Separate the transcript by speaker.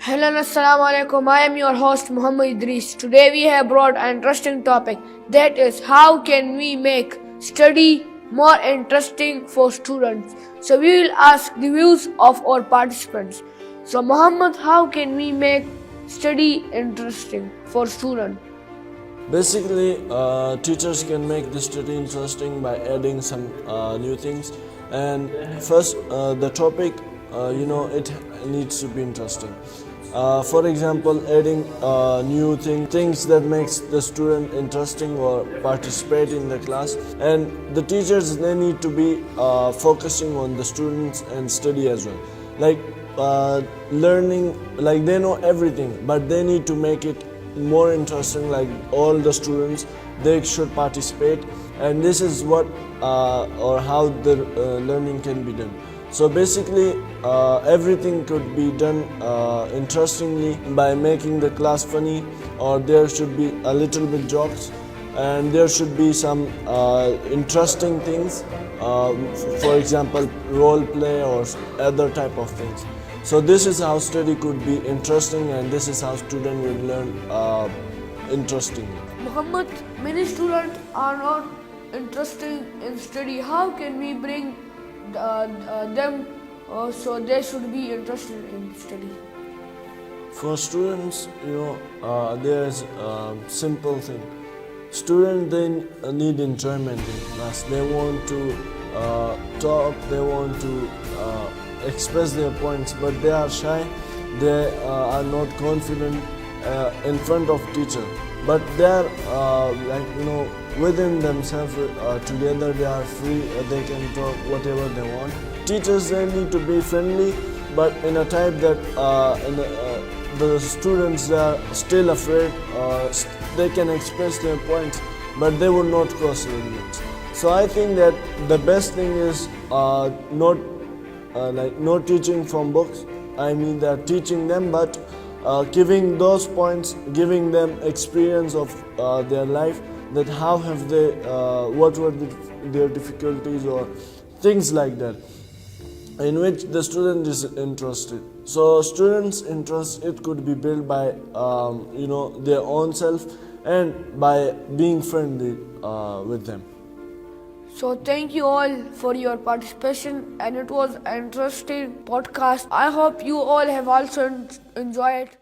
Speaker 1: Hello, assalamu alaikum. I am your host Muhammad Idris. Today we have brought an interesting topic, that is how can we make study more interesting for students. So we will ask the views of our participants. So Muhammad, how can we make study interesting for students?
Speaker 2: Basically, teachers can make the study interesting by adding some new things. And first, the topic, it needs to be interesting. For example, adding new things that makes the student interesting or participate in the class. And the teachers, they need to be focusing on the students and study as well. Like learning, like they know everything, but they need to make it more interesting. Like all the students, they should participate, and this is what or how the learning can be done. So basically, everything could be done interestingly by making the class funny, or there should be a little bit jokes, and there should be some interesting things, for example role play or other type of things. So this is how study could be interesting, and this is how student will learn interestingly.
Speaker 1: Muhammad, many students are not interested in study. How can we bring them so they should be interested in study?
Speaker 2: For students, there's a simple thing. Students, they need enjoyment in class. They want to talk, they want to express their points, but they are shy. They are not confident in front of teacher. But they are within themselves, together they are free. They can talk whatever they want. Teachers, they need to be friendly, but in a type that the students, they are still afraid. They can express their points, but they will not cross the limits. So I think that the best thing is not teaching from books. I mean that teaching them, but giving those points, giving them experience of their life, that how have they, what were their difficulties or things like that, in which the student is interested. So students' interest, it could be built by their own self and by being friendly with them.
Speaker 1: So thank you all for your participation, and it was an interesting podcast. I hope you all have also enjoyed it.